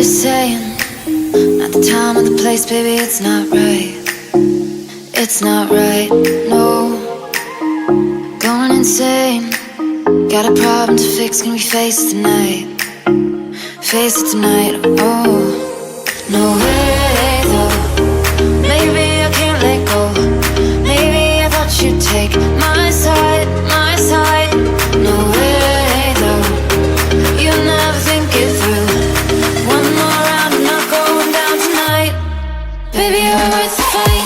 saying, at the time or the place, baby, it's not right. It's not right, no. Going insane. Got a problem to fix, can we face it tonight? Face it tonight, oh. No way though, maybe I can't let go. Maybe I thought you'd take my side, my side. No way though, you'll never think it through. One more round, I'm not going down tonight. Baby, you're worth the fight.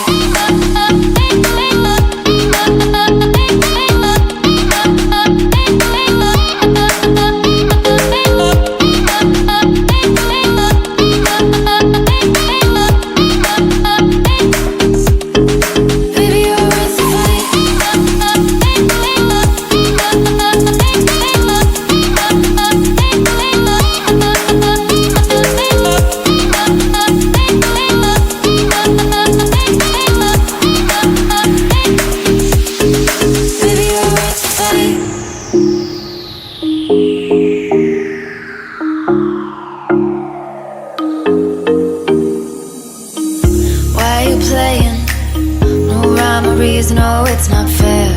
No, it's not fair.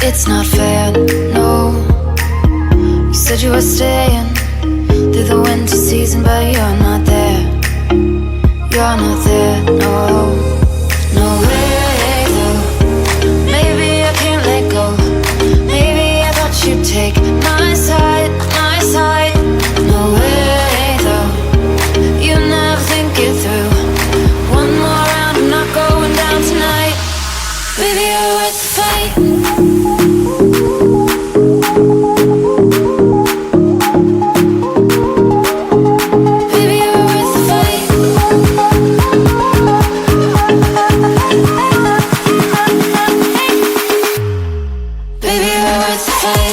It's not fair, no. You said you were staying through the winter season, but you're not there. You're not there, no. No way though, maybe I can't let go. Maybe I thought you'd take my side, my side. No way though, you never think it through. One more round, I'm not going down tonight. Baby, you're worth the fight. Baby, you're worth the fight. Baby, you're worth the fight.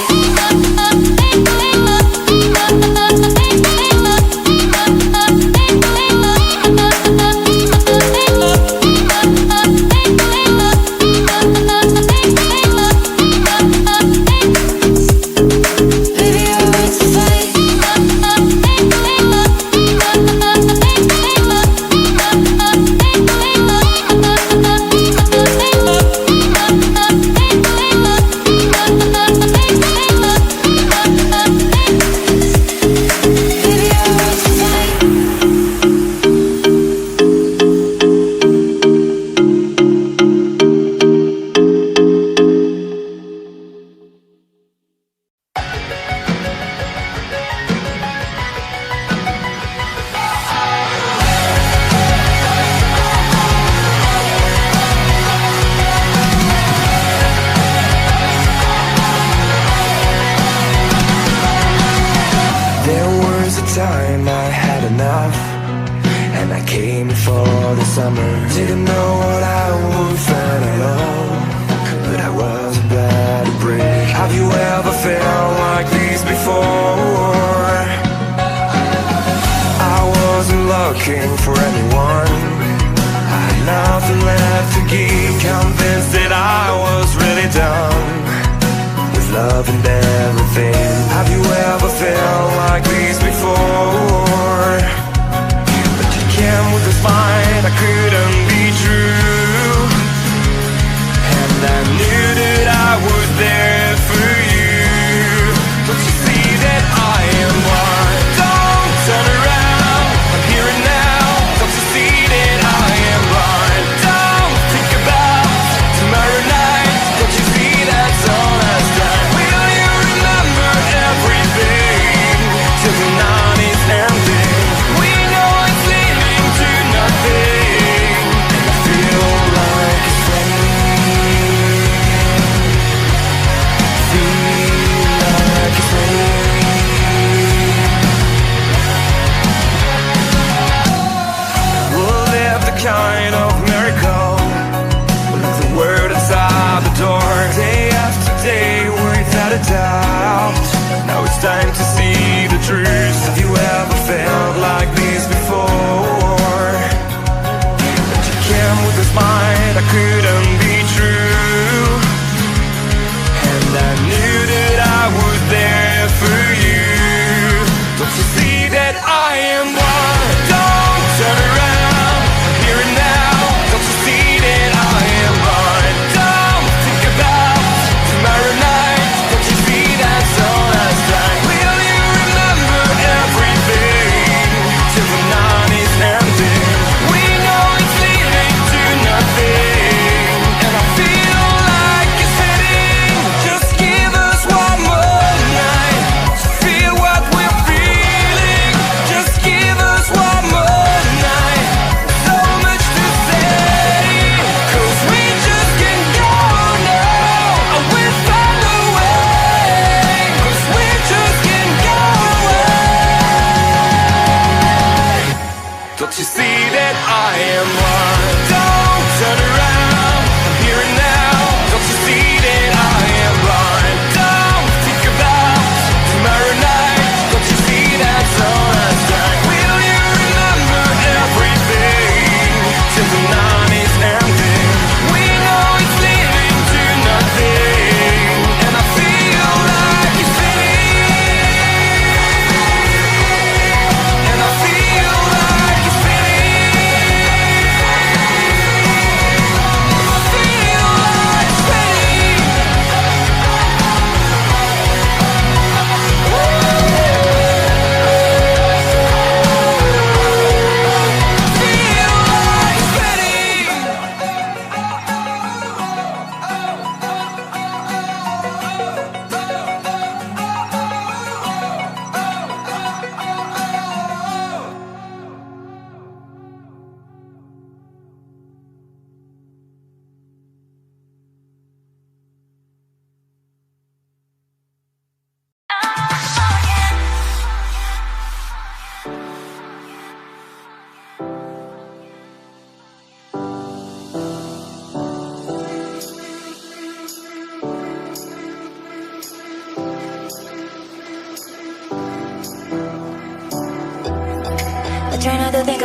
Time I had enough, and I came for the summer. Didn't know what I would find at all, but I was about to break. Have you ever felt like this before? I wasn't looking for anyone, I had nothing left to give. Convinced that I was really done with love and everything. Have you ever felt like this before? But you came with a smile that couldn't be true, and I knew that I was there for you. Don't you see that I am blind? Don't turn around, I'm here and now. Don't you see that I am blind? Don't think about tomorrow night. Don't you see that's all that's done? Will you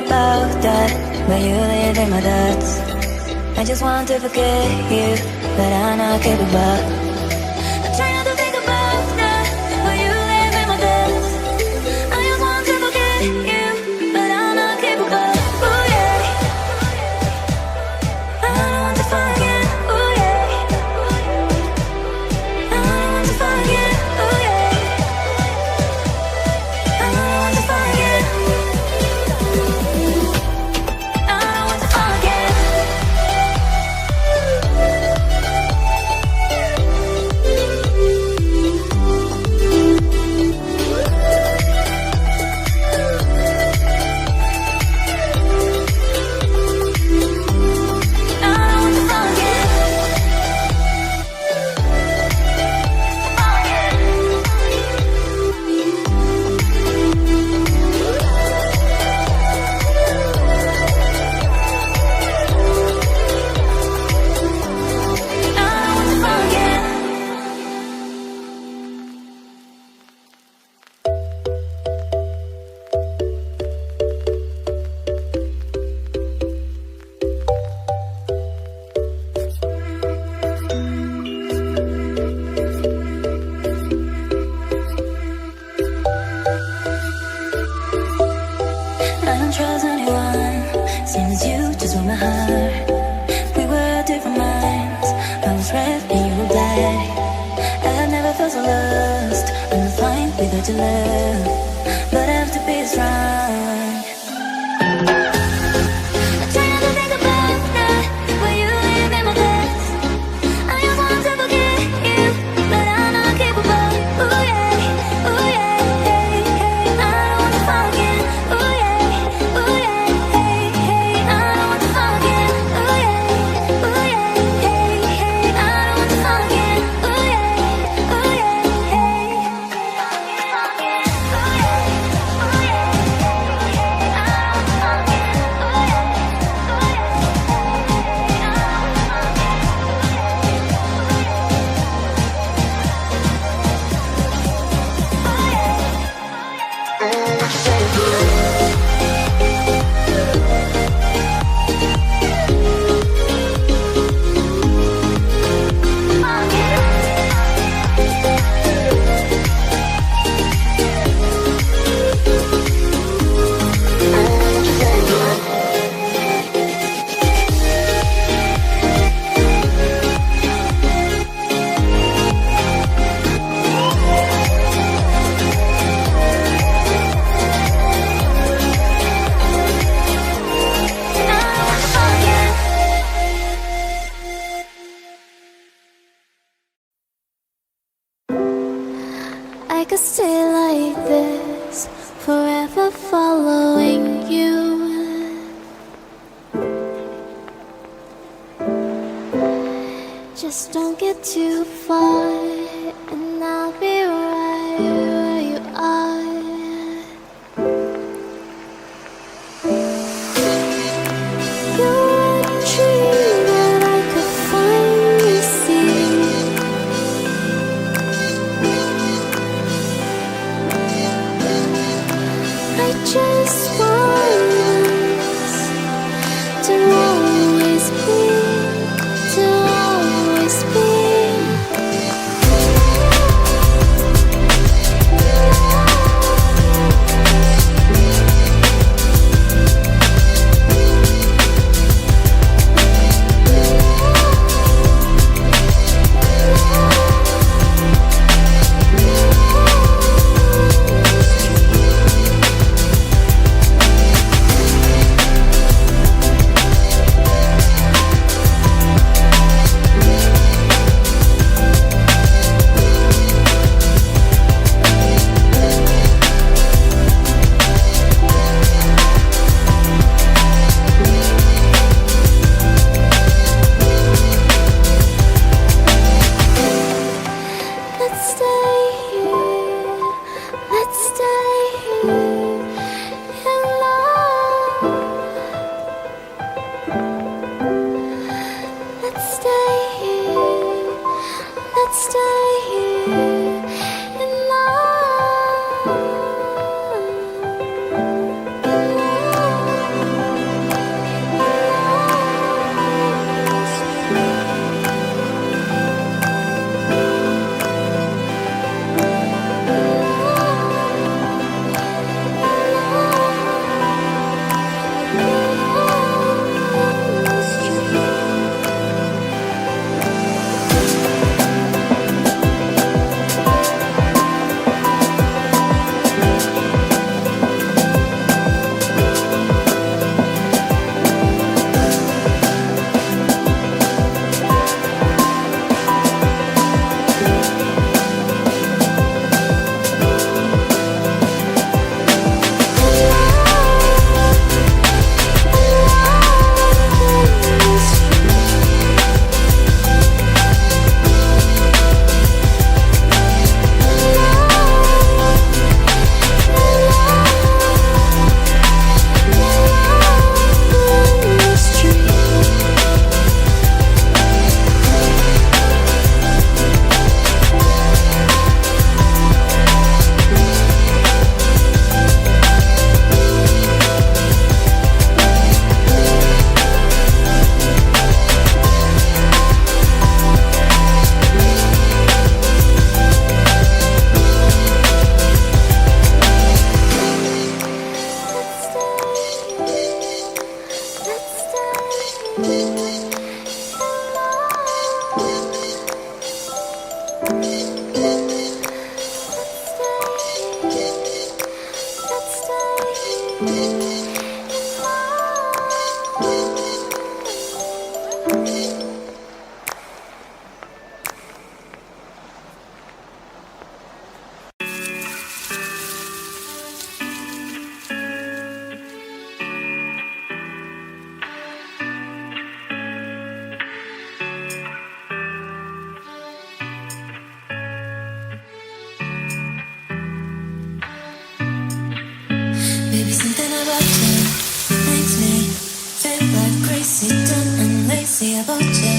about that, but you live in my thoughts. I just want to forget you, but I'm not capable. I try not to think about that, but you live in my thoughts. I just want to forget you, but I'm not capable. Ooh yeah, I don't want to forget. Ooh yeah, I don't want to forget. Ooh yeah, I don't want to forget. I don't want to forget. I don't trust anyone, seems you just want my heart. We were different minds, I was red and you were black. I've never felt so lost, I'm fine without your love, but I have to be strong. I try not to think about that, but you live in my thoughts. I just want to forget you, but I'm not capable. Ooh yeah, ooh yeah, hey, hey. I don't want to forget. Ooh yeah, ooh yeah, hey, hey. I don't want to forget. Ooh yeah, ooh yeah, hey, hey. I don't want to forget. Ooh yeah, ooh yeah, hey. I could stay like this, forever following you. Just don't get too far, and I'll be right where you are. You're a dream that I could finally see. I just want us to always be, to always be. Baby, something about you makes me feel like crazy, dumb and lazy about you.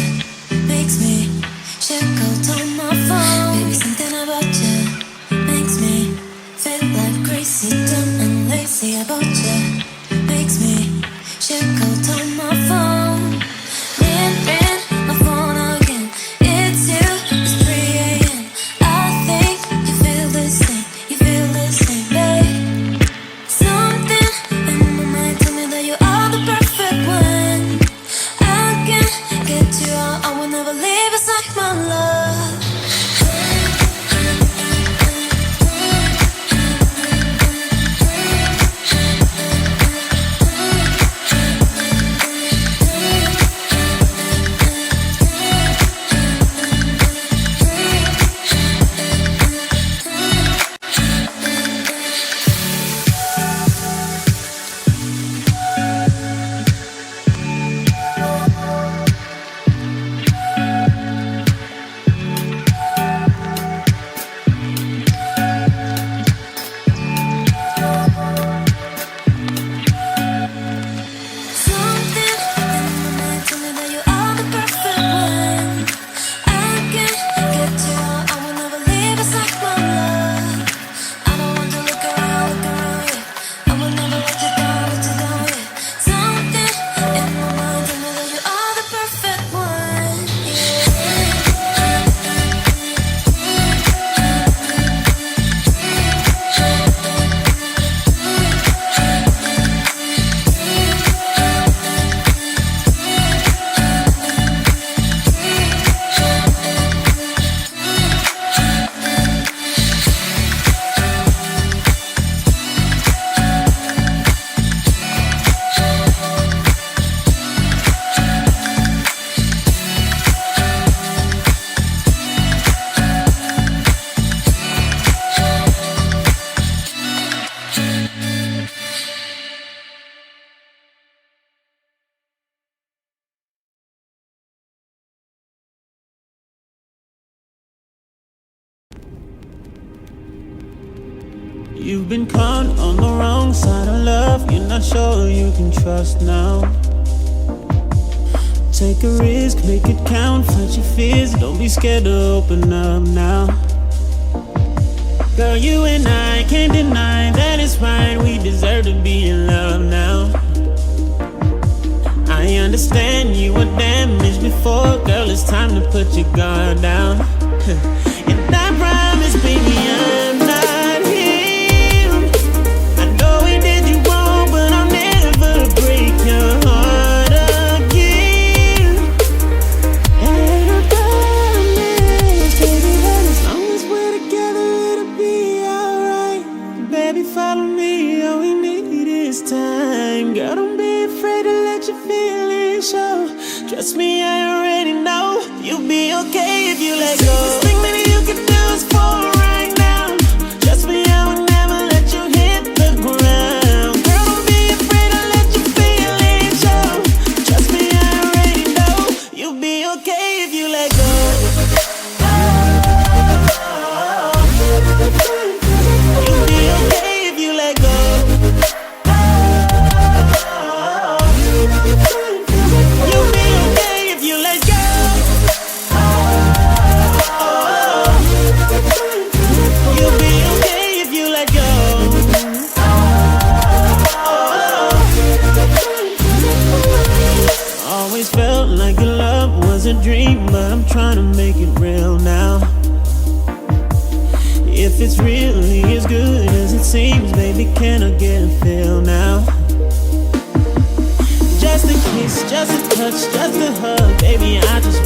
Makes me shake out on my phone. Baby, something about you makes me feel like crazy, dumb and lazy about you. Makes me shake out on my phone. Ring my phone again. It's you. It's 3 a.m. I think you feel the same. You feel the same, babe. Something in my mind tell me that you are the perfect one. I can't get you out. I will never leave aside my love. You've been caught on the wrong side of love. You're not sure you can trust now. Take a risk, make it count. Fight your fears, don't be scared to open up now. Girl, you and I can't deny that it's right. We deserve to be in love now. I understand you were damaged before. Girl, it's time to put your guard down. And I promise, baby, I'm not him. I know we did you wrong, but I'll never break your heart again. And I promise, baby, that as long as we're together, it'll be alright. Baby, follow me, all we need is time. Girl, don't be afraid to let your feelings show. Trust me, I already know you'll be okay if you let go. This thing that you can do is for right now. Trust me, I will never let you hit the ground. Girl, don't be afraid to let your feelings show. Trust me, I already know you'll be okay if you let go. You'll be okay if you let go. You'll be okay if you let go. You'll be okay if you let go. Always felt like your love was a dream, but I'm trying to make it real now. If it's really as good as it seems, baby, can I get a feel now? Just a kiss, just a touch, just a hug, baby, I just